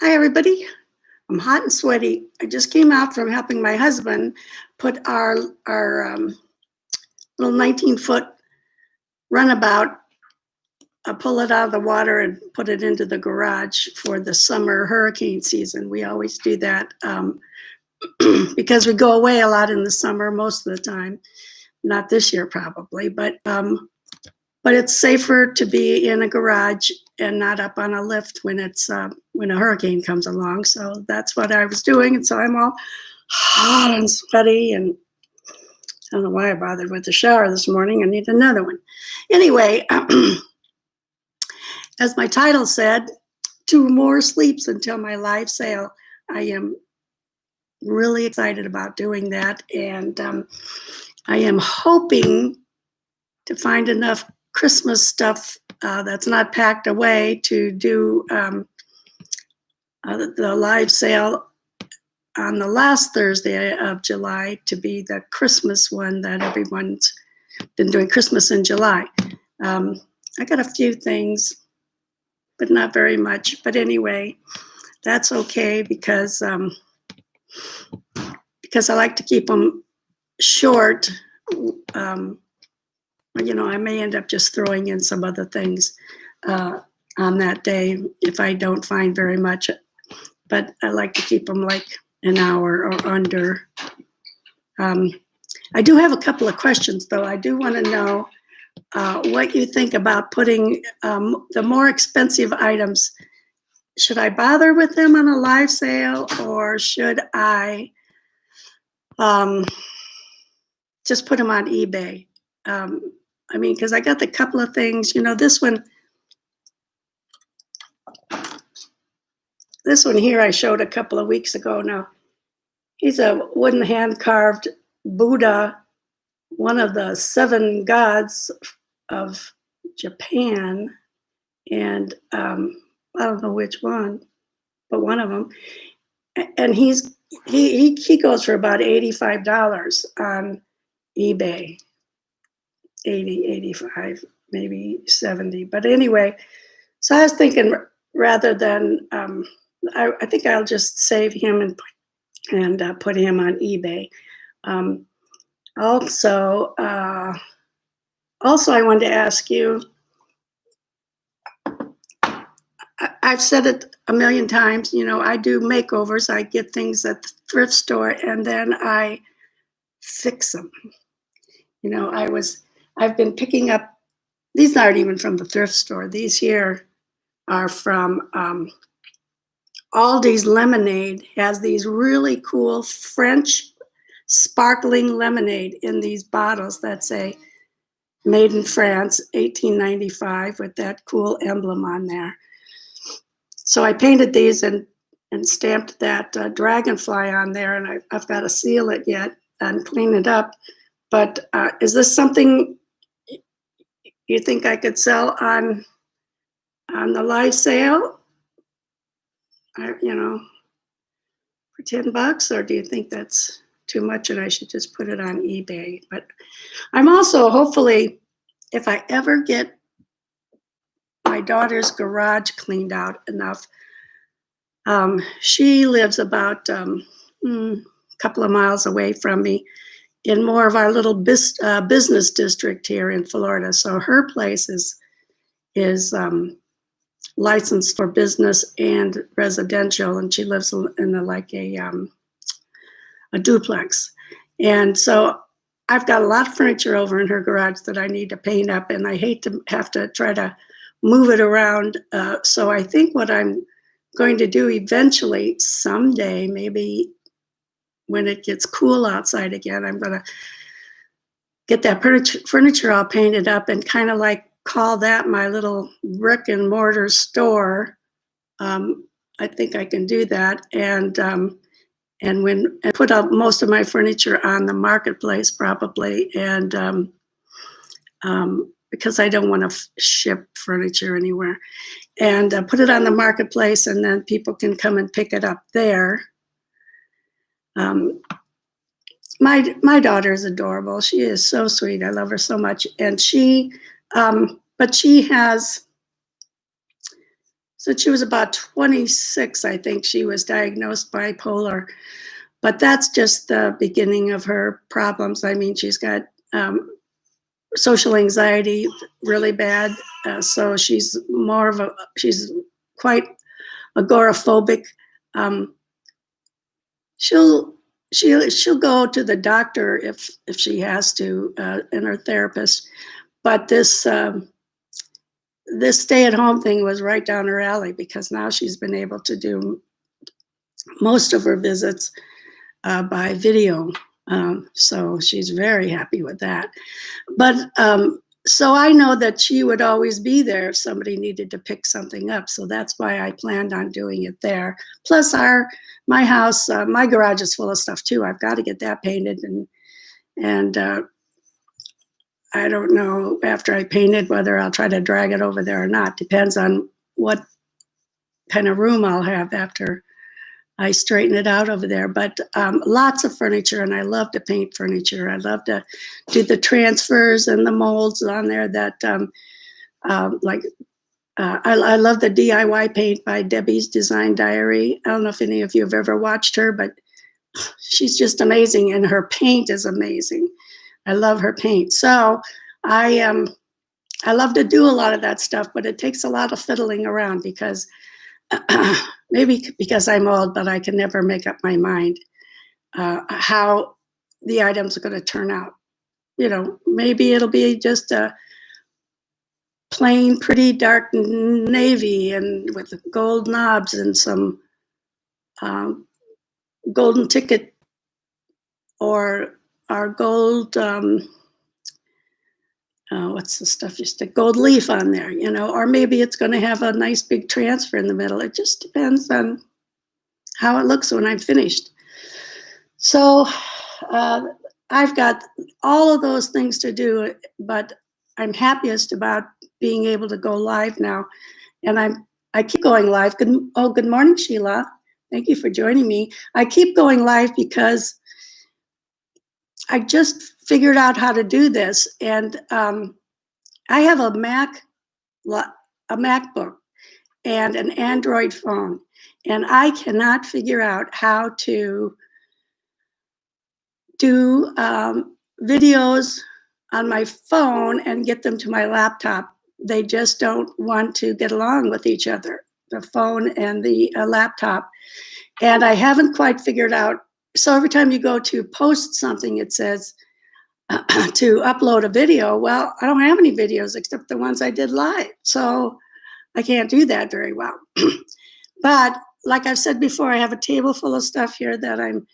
Hi, everybody. I'm hot and sweaty. I just came out from helping my husband put our little 19-foot runabout, pull it out of the water and put it into the garage for the summer hurricane season. We always do that because we go away a lot in the summer most of the time. Not this year, probably, but it's safer to be in a garage and not up on a lift when when a hurricane comes along. So that's what I was doing, and so I'm all hot and sweaty, and I don't know why I bothered with the shower this morning. I need another one. Anyway, as my title said, two more sleeps until my live sale. I am really excited about doing that, and I am hoping to find enough Christmas stuff that's not packed away to do the live sale on the last Thursday of July to be the Christmas one that everyone's been doing, Christmas in July. I got a few things, but not very much. But anyway, that's okay because I like to keep them short. I may end up just throwing in some other things on that day if I don't find very much. But I like to keep them like an hour or under. I do have a couple of questions, though. I do want to know what you think about putting the more expensive items. Should I bother with them on a live sale, or should I just put them on eBay? Because I got the couple of things, this one here I showed a couple of weeks ago. Now, he's a wooden hand-carved Buddha, one of the seven gods of Japan, and I don't know which one, but one of them. And he goes for about $85 on eBay. 80, 85, maybe 70. But anyway, so I was thinking rather than, I think I'll just save him and put him on eBay. Also, I wanted to ask you, I've said it a million times, I do makeovers. I get things at the thrift store and then I fix them. I've been picking up, these aren't even from the thrift store. These here are from Aldi's Lemonade. Has these really cool French sparkling lemonade in these bottles that say made in France, 1895, with that cool emblem on there. So I painted these and stamped that dragonfly on there, and I've got to seal it yet and clean it up. But is this something you think I could sell on the live sale? For $10, or do you think that's too much and I should just put it on eBay? But I'm also, hopefully, if I ever get my daughter's garage cleaned out enough, she lives about a couple of miles away from me in more of our little business district here in Florida. So her place is licensed for business and residential, and she lives in a duplex. And so I've got a lot of furniture over in her garage that I need to paint up, and I hate to have to try to move it around. So I think what I'm going to do eventually, someday, maybe when it gets cool outside again, I'm going to get that furniture all painted up and kind of like call that my little brick and mortar store. I think I can do that, and put up most of my furniture on the marketplace probably, and because I don't want to ship furniture anywhere, and put it on the marketplace, and then people can come and pick it up there. My daughter is adorable. She is so sweet. I love her so much, and but she has since she was about 26, I think she was diagnosed bipolar. But that's just the beginning of her problems. I mean, she's got social anxiety really bad. So she's quite agoraphobic. Um, she'll she'll go to the doctor if she has to, and her therapist. But this stay-at-home thing was right down her alley because now she's been able to do most of her visits by video. So she's very happy with that. But so I know that she would always be there if somebody needed to pick something up. So that's why I planned on doing it there. Plus, my house, my garage is full of stuff too. I've got to get that painted, and I don't know after I paint it whether I'll try to drag it over there or not. Depends on what kind of room I'll have after I straighten it out over there. But lots of furniture, and I love to paint furniture. I love to do the transfers and the molds on there that I love the DIY paint by Debbie's Design Diary. I don't know if any of you have ever watched her, but she's just amazing, and her paint is amazing. I love her paint. So I love to do a lot of that stuff, but it takes a lot of fiddling around because maybe because I'm old, but I can never make up my mind how the items are going to turn out. You know, maybe it'll be just a plain, pretty dark navy and with gold knobs and some golden ticket or our gold. What's the stuff? Just a gold leaf on there, you know, or maybe it's going to have a nice big transfer in the middle. It just depends on how it looks when I'm finished. So I've got all of those things to do, but I'm happiest about being able to go live now. And I keep going live. Good morning, Sheila. Thank you for joining me. I keep going live because I just figured out how to do this, and I have a MacBook and an Android phone, and I cannot figure out how to do videos on my phone and get them to my laptop. They just don't want to get along with each other, the phone and the laptop. And I haven't quite figured out. So every time you go to post something, it says to upload a video. Well, I don't have any videos except the ones I did live. So I can't do that very well. But like I've said before, I have a table full of stuff here that I'm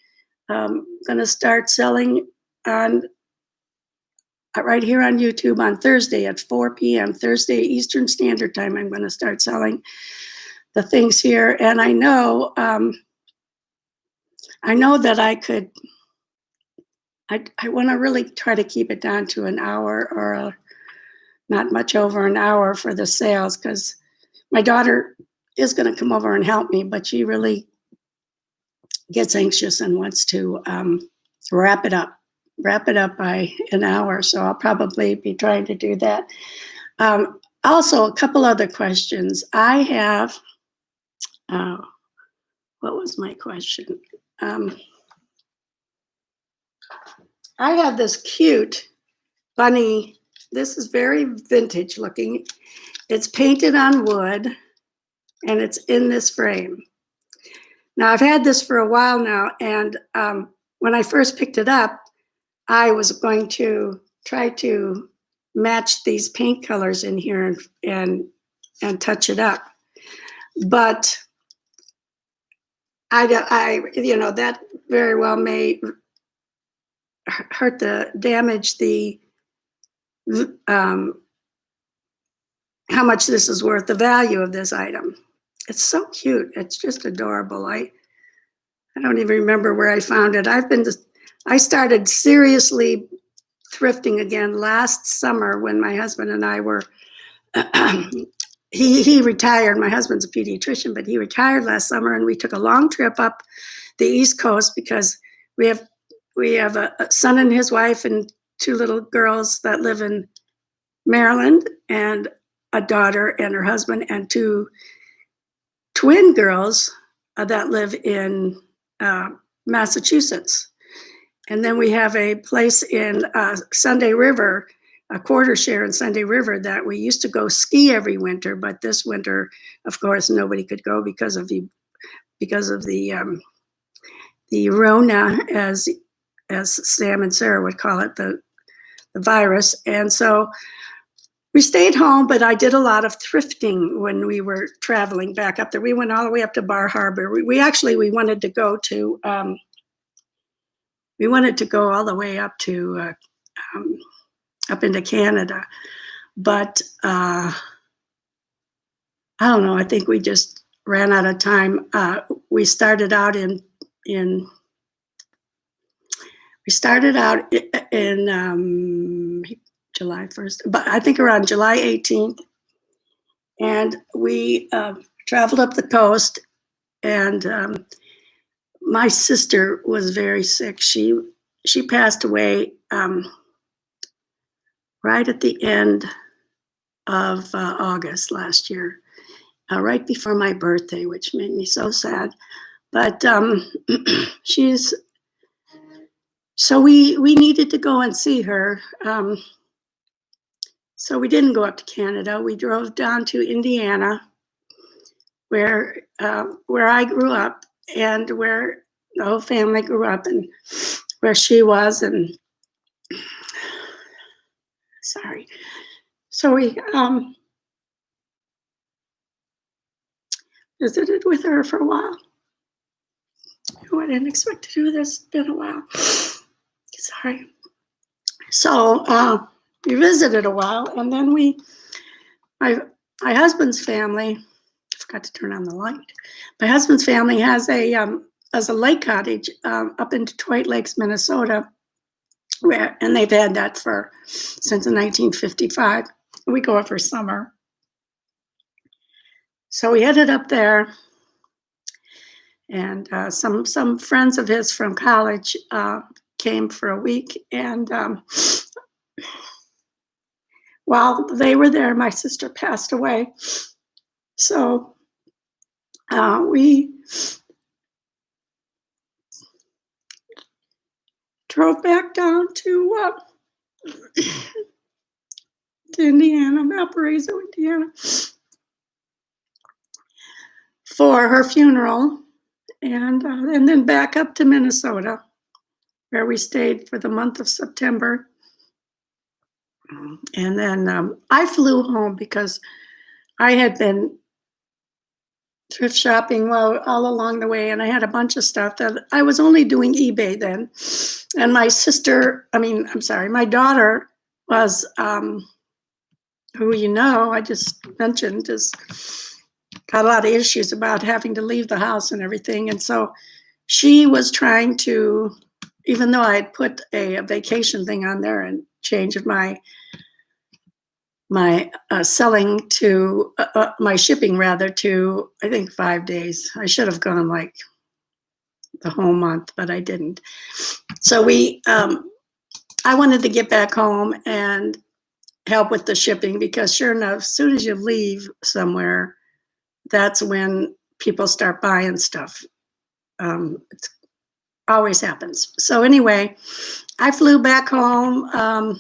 going to start selling on right here on YouTube on Thursday at 4 p.m. Thursday Eastern Standard Time. I'm going to start selling the things here, and I know that I could. I want to really try to keep it down to an hour or not much over an hour for the sales, because my daughter is going to come over and help me, but she really gets anxious and wants to wrap it up by an hour. So I'll probably be trying to do that. Also, a couple other questions. I have, what was my question? I have this cute bunny. This is very vintage looking. It's painted on wood and it's in this frame. Now I've had this for a while now, and when I first picked it up, I was going to try to match these paint colors in here and touch it up. But I that very well may damage the how much this is worth, the value of this item. It's so cute. It's just adorable. I don't even remember where I found it. I started seriously thrifting again last summer when my husband and I were, he retired. My husband's a pediatrician, but he retired last summer, and we took a long trip up the East Coast because we have a son and his wife and two little girls that live in Maryland, and a daughter and her husband and two twin girls that live in Massachusetts. And then we have a place in Sunday River, a quarter share in Sunday River that we used to go ski every winter, but this winter, of course, nobody could go because of the Rona, as Sam and Sarah would call it, the virus. And so we stayed home, but I did a lot of thrifting when we were traveling back up there. We went all the way up to Bar Harbor. We wanted to go to all the way up to up into Canada, but I don't know. I think we just ran out of time. We started out in July 1st, but I think around July 18th, and we traveled up the coast. And my sister was very sick. She passed away right at the end of August last year, right before my birthday, which made me so sad. But so we needed to go and see her. So we didn't go up to Canada. We drove down to Indiana, where I grew up and where the whole family grew up, and where she was. And sorry. So we visited with her for a while. Oh, I didn't expect to do this. It's been a while. Sorry. So we visited a while, and then my husband's family, I forgot to turn on the light. My husband's family has a lake cottage up in Detroit Lakes, Minnesota, and they've had that since 1955. We go every summer. So we headed up there, and some friends of his from college came for a week, and while they were there, my sister passed away. So we drove back down to Indiana, Valparaiso, Indiana, for her funeral, and then back up to Minnesota, where we stayed for the month of September. And then I flew home because I had been thrift shopping all along the way, and I had a bunch of stuff that I was only doing eBay then. And my daughter was, who I just mentioned, got a lot of issues about having to leave the house and everything. And so she was trying to, even though I had put a vacation thing on there and changed my selling to my shipping rather to, I think, 5 days. I should have gone like the whole month, but I didn't. So I wanted to get back home and help with the shipping, because sure enough, as soon as you leave somewhere, that's when people start buying stuff. It always happens. So anyway, I flew back home, I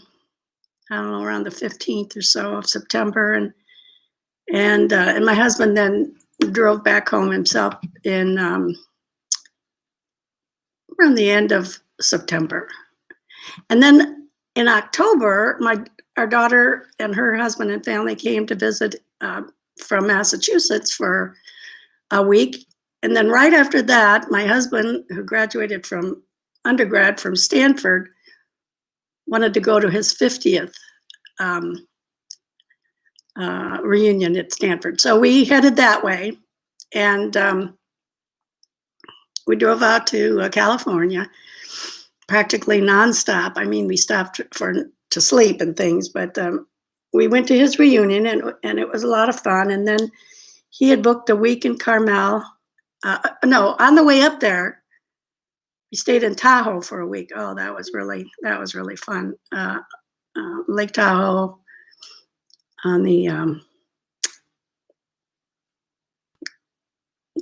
don't know, around the 15th or so of September, and my husband then drove back home himself in around the end of September. And then in October, our daughter and her husband and family came to visit from Massachusetts for a week. And then right after that, my husband, who graduated from undergrad from Stanford, wanted to go to his 50th reunion at Stanford. So we headed that way, and we drove out to California practically nonstop. I mean, we stopped to sleep and things, but we went to his reunion, and it was a lot of fun. And then he had booked a week in Carmel. No, on the way up there, we stayed in Tahoe for a week. Oh, that was really fun. Lake Tahoe on the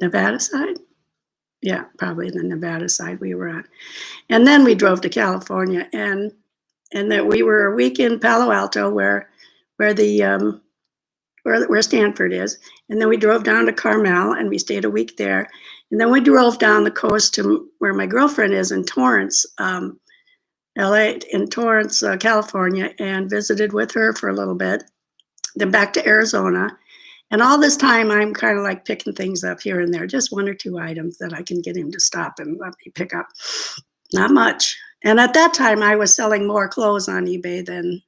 Nevada side? Yeah, probably the Nevada side we were on. And then we drove to California, and that we were a week in Palo Alto where the where Stanford is, and then we drove down to Carmel and we stayed a week there, and then we drove down the coast to where my girlfriend is in Torrance, LA, in Torrance, California, and visited with her for a little bit, then back to Arizona. And all this time, I'm kind of like picking things up here and there, just one or two items that I can get him to stop and let me pick up. Not much. And at that time, I was selling more clothes on eBay than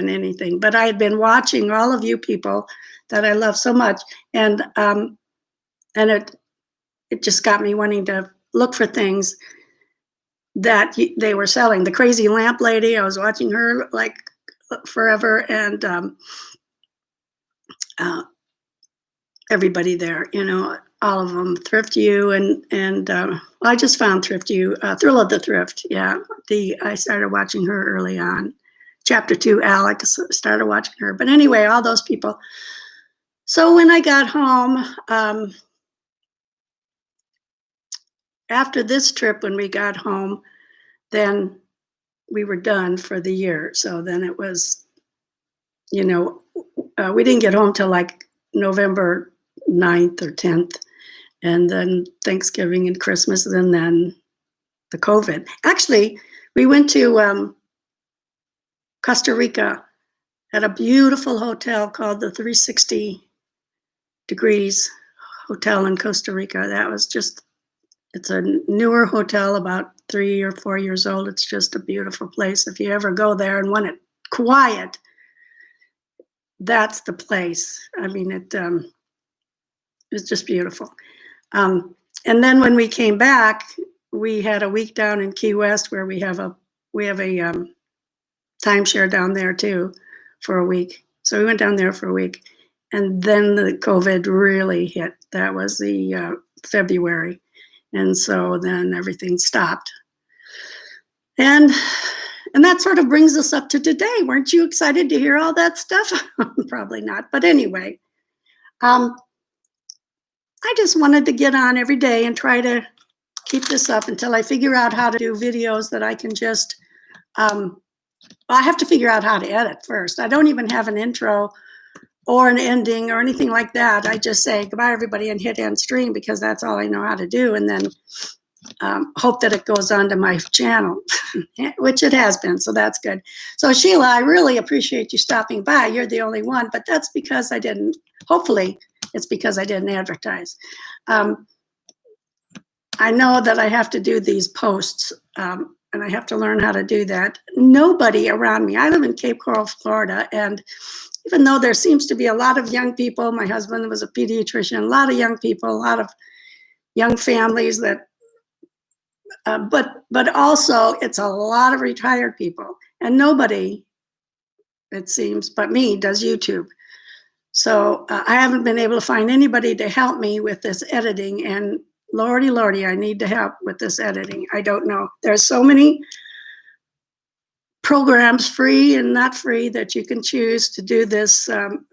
anything. But I had been watching all of you people that I love so much, and it just got me wanting to look for things that they were selling. The crazy lamp lady, I was watching her like forever, and everybody there, all of them. Thrift You and I just found Thrift You, Thrill of the Thrift. Yeah, I started watching her early on. Chapter 2, Alex, started watching her. But anyway, all those people. So when I got home, after this trip, when we got home, then we were done for the year. So then it was, we didn't get home till like November 9th or 10th. And then Thanksgiving and Christmas, and then the COVID. Actually, we went to Costa Rica at a beautiful hotel called the 360 Degrees Hotel in Costa Rica. That was it's a newer hotel, about 3 or 4 years old. It's just a beautiful place. If you ever go there and want it quiet, that's the place. I mean, it was just beautiful. And then when we came back, we had a week down in Key West where we have a timeshare down there too for a week. So we went down there for a week, and then the COVID really hit. That was the February, and so then everything stopped. And that sort of brings us up to today. Weren't you excited to hear all that stuff? Probably not, but anyway. I just wanted to get on every day and try to keep this up until I figure out how to do videos that I can just, I have to figure out how to edit first. I don't even have an intro or an ending or anything like that. I just say goodbye everybody and hit end stream because that's all I know how to do, and then hope that it goes onto my channel, which it has been, so that's good. So Sheila, I really appreciate you stopping by. You're the only one, but that's because I didn't, hopefully, it's because I didn't advertise. I know that I have to do these posts, and I have to learn how to do that. Nobody around me, I live in Cape Coral, Florida, and even though there seems to be a lot of young people, my husband was a pediatrician, a lot of young people, a lot of young families that, but also it's a lot of retired people, and nobody, it seems, but me does YouTube. So I haven't been able to find anybody to help me with this editing, and Lordy, I need to help with this editing. I don't know. There's so many programs, free and not free, that you can choose to do this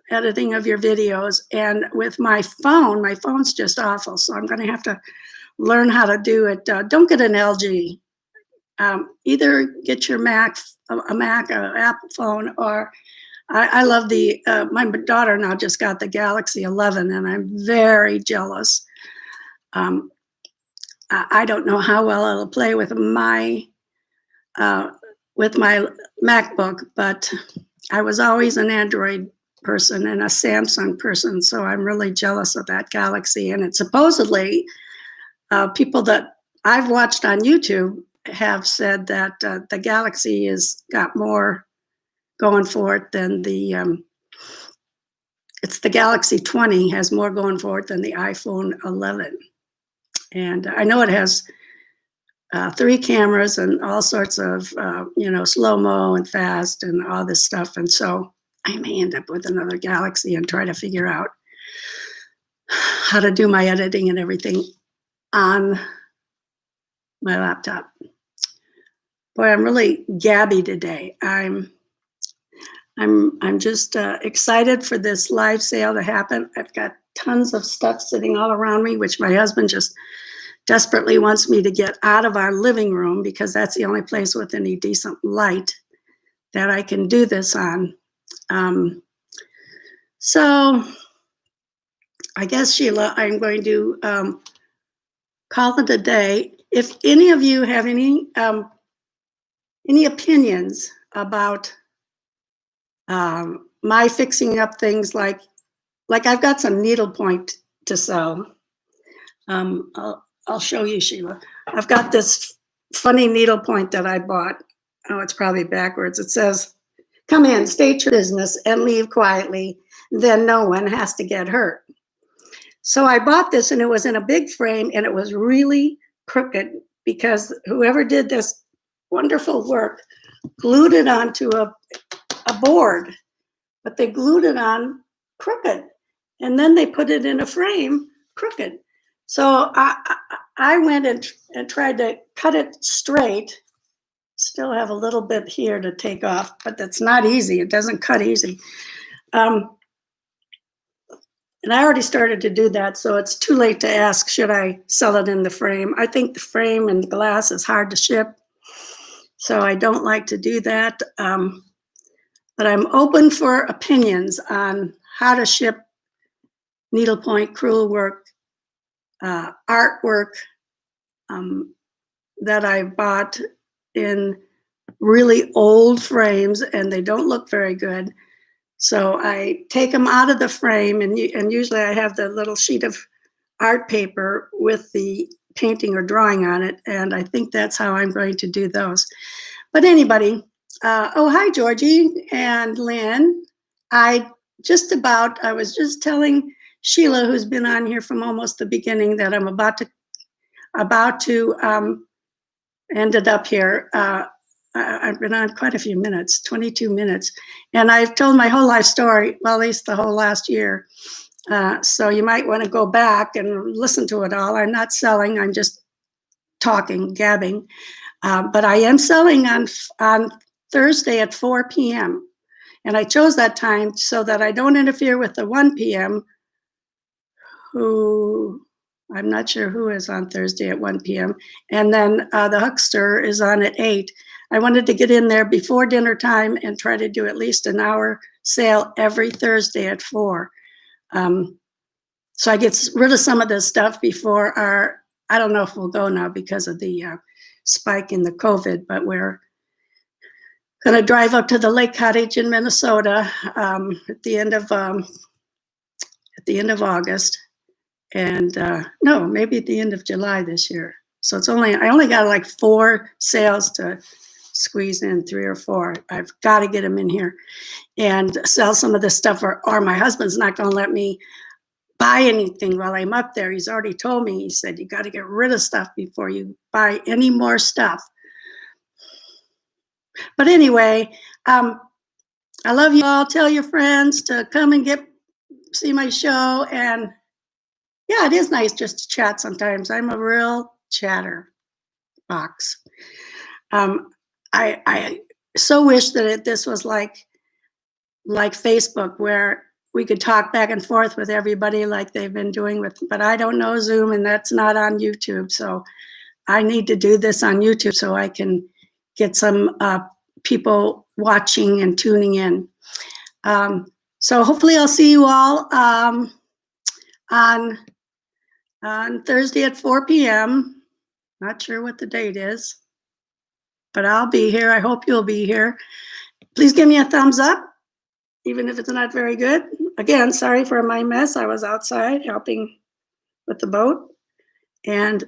editing of your videos. And with my phone's just awful, so I'm going to have to learn how to do it. Don't get an LG. Either get your Mac, an Apple phone, or I love my daughter now just got the Galaxy 11, and I'm very jealous. I don't know how well it'll play with my MacBook, but I was always an Android person and a Samsung person, so I'm really jealous of that Galaxy. And it's supposedly people that I've watched on YouTube have said that the Galaxy has got more going for it than it's the Galaxy 20 has more going for it than the iPhone 11. And I know it has 3 cameras and all sorts of, slow-mo and fast and all this stuff. And so I may end up with another Galaxy and try to figure out how to do my editing and everything on my laptop. Boy, I'm really gabby today. I'm I'm just excited for this live sale to happen. I've got tons of stuff sitting all around me, which my husband just desperately wants me to get out of our living room because that's the only place with any decent light that I can do this on. So I guess, Sheila, I'm going to call it a day. If any of you have any opinions about my fixing up things, like I've got some needlepoint to sell. I'll show you, Sheila. I've got this funny needlepoint that I bought. Oh, it's probably backwards. It says, "Come in, state your business, and leave quietly. Then no one has to get hurt." So I bought this, and it was in a big frame, and it was really crooked because whoever did this wonderful work glued it onto a board, but they glued it on crooked, and then they put it in a frame crooked. So I went and tried to cut it straight. Still have a little bit here to take off, but that's not easy. It doesn't cut easy. And I already started to do that, so it's too late to ask, should I sell it in the frame? I think the frame and glass is hard to ship, so I don't like to do that. But I'm open for opinions on how to ship needlepoint crewel work, artwork that I bought in really old frames, and they don't look very good. So I take them out of the frame, and usually I have the little sheet of art paper with the painting or drawing on it, and I think that's how I'm going to do those. But anybody, oh, hi, Georgie and Lynn. I was just telling Sheila, who's been on here from almost the beginning, that I'm about to ended up here. I've been on quite a few minutes, 22 minutes, and I've told my whole life story, well, at least the whole last year. So you might want to go back and listen to it all. I'm not selling, I'm just talking, gabbing. But I am selling on Thursday at 4 p.m. And I chose that time so that I don't interfere with the 1 p.m. who, I'm not sure who is on Thursday at 1 p.m. And then the Huckster is on at 8. I wanted to get in there before dinner time and try to do at least an hour sale every Thursday at 4. So I get rid of some of this stuff before I don't know if we'll go now because of the spike in the COVID, but we're going to drive up to the Lake Cottage in Minnesota at the end of August. And no, maybe at the end of July this year. So I only got like 4 sales to squeeze in, 3 or 4. I've got to get them in here and sell some of this stuff, or my husband's not going to let me buy anything while I'm up there. He's already told me, he said, you got to get rid of stuff before you buy any more stuff. But anyway, I love you all. Tell your friends to come and see my show. And yeah, it is nice just to chat sometimes. I'm a real chatter box. I so wish that this was like Facebook, where we could talk back and forth with everybody like they've been doing but I don't know Zoom, and that's not on YouTube. So I need to do this on YouTube so I can get some people watching and tuning in. So hopefully I'll see you all on Thursday at 4 p.m. Not sure what the date is, but I'll be here. I hope you'll be here. Please give me a thumbs up, even if it's not very good. Again, sorry for my mess. I was outside helping with the boat. And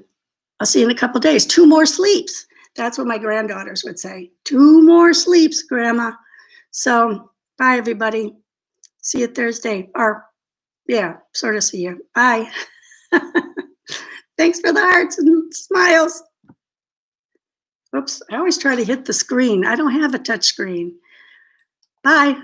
I'll see you in a couple days. 2 more sleeps. That's what my granddaughters would say. 2 more sleeps, Grandma. So bye, everybody. See you Thursday. Or, yeah, sort of see you. Bye. Thanks for the hearts and smiles. Oops, I always try to hit the screen. I don't have a touch screen. Bye.